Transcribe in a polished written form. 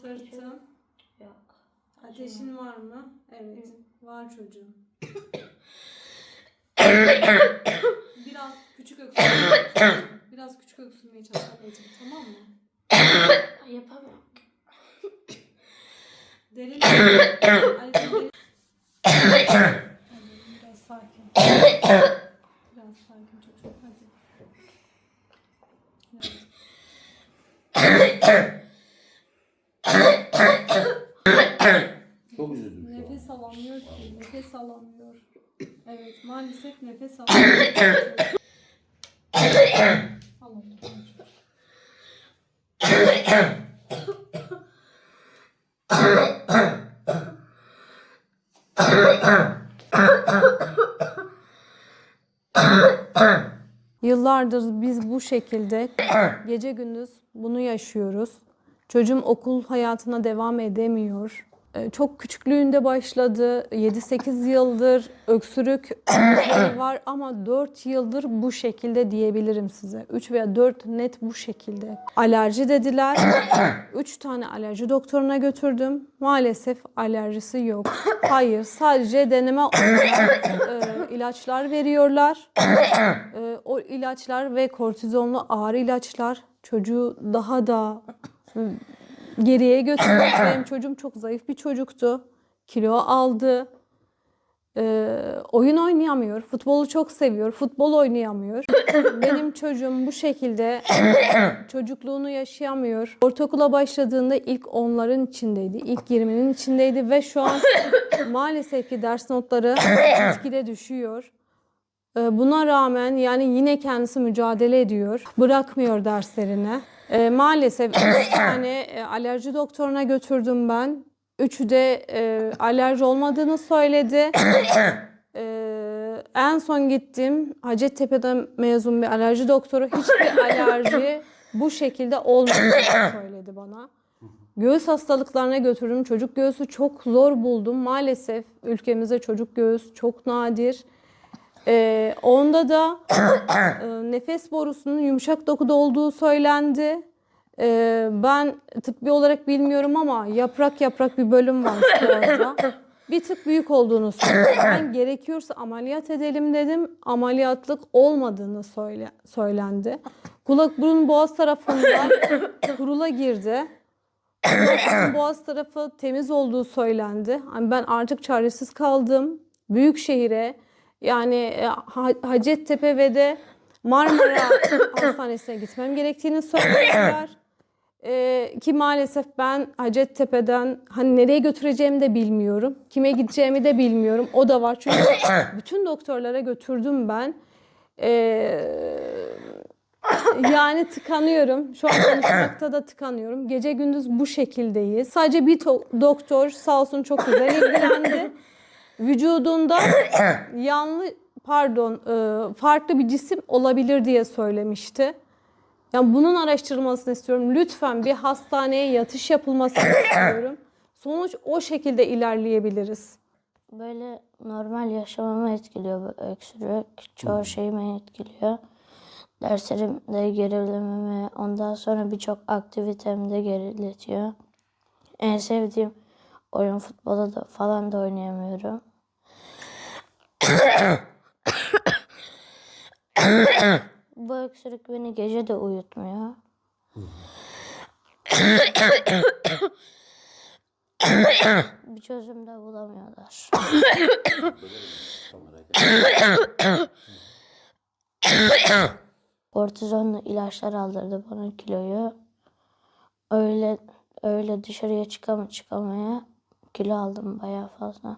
Sırtın. Yok. Ateşin var mı? Evet. Var çocuğum. Biraz küçük öksürmeye çalış. Biraz küçük öksürmeye çalış anneciğim, tamam mı? Yapamıyorum. Derin. Anneciğim, biraz sakin. Biraz sakin çocuğum. Hadi. Çok üzüldüm şu an. Nefes alamıyor ki. Nefes alamıyor. Evet, maalesef nefes alamıyor. Al onu. Yıllardır biz bu şekilde gece gündüz bunu yaşıyoruz. Çocuğum okul hayatına devam edemiyor. Çok küçüklüğünde başladı. 7-8 yıldır öksürük var ama 4 yıldır bu şekilde diyebilirim size. 3 veya 4 net bu şekilde. Alerji dediler. 3 tane alerji doktoruna götürdüm. Maalesef alerjisi yok. Hayır, sadece deneme olarak ilaçlar veriyorlar. O ilaçlar ve kortizonlu ağrı ilaçlar çocuğu daha da geriye götürdü. Benim çocuğum çok zayıf bir çocuktu. Kilo aldı. Oyun oynayamıyor. Futbolu çok seviyor. Futbol oynayamıyor. Benim çocuğum bu şekilde çocukluğunu yaşayamıyor. Ortaokula başladığında ilk onların içindeydi. İlk 20'nin içindeydi ve şu an maalesef ki ders notları gitgide düşüyor. Buna rağmen yani yine kendisi mücadele ediyor. Bırakmıyor derslerine. Maalesef 3 tane alerji doktoruna götürdüm ben. Üçü de alerji olmadığını söyledi. En son gittim. Hacettepe'den mezun bir alerji doktoru. Hiçbir alerji bu şekilde olmadığını söyledi bana. Göğüs hastalıklarına götürdüm. Çocuk göğsü çok zor buldum. Maalesef ülkemizde çocuk göğüs çok nadir. Onda da nefes borusunun yumuşak dokuda olduğu söylendi. Ben tıbbi olarak bilmiyorum ama yaprak yaprak bir bölüm var orada. Bir tık büyük olduğunu söyledi. Ben gerekiyorsa ameliyat edelim dedim. Ameliyatlık olmadığını söylendi. Kulak burun boğaz tarafında kurula girdi. Boğaz tarafı temiz olduğu söylendi. Yani ben artık çaresiz kaldım. Büyük şehire yani Hacettepe ve de Marmara Hastanesi'ne gitmem gerektiğini söylediler. Ki maalesef ben Hacettepe'den hani nereye götüreceğimi de bilmiyorum. Kime gideceğimi de bilmiyorum. O da var. Çünkü bütün doktorlara götürdüm ben. Yani tıkanıyorum. Şu an konuşmakta da tıkanıyorum. Gece gündüz bu şekildeyiz. Sadece bir doktor sağ olsun çok güzel ilgilendi. Vücudunda farklı bir cisim olabilir diye söylemişti. Yani bunun araştırılmasını istiyorum. Lütfen bir hastaneye yatış yapılmasını istiyorum. Sonuç o şekilde ilerleyebiliriz. Böyle normal yaşamamı etkiliyor bu öksürük. Çoğu şeyimi etkiliyor. Derslerimde gerilememi, ondan sonra birçok aktivitemde geriletiyor. En sevdiğim oyun futbola da falan da oynayamıyorum. Bu öksürük beni gece de uyutmuyor. Bir çözüm de bulamıyorlar. Kortizonlu ilaçlar aldırdı bana kiloyu. Öyle dışarıya çıkamaya kilo aldım bayağı fazla.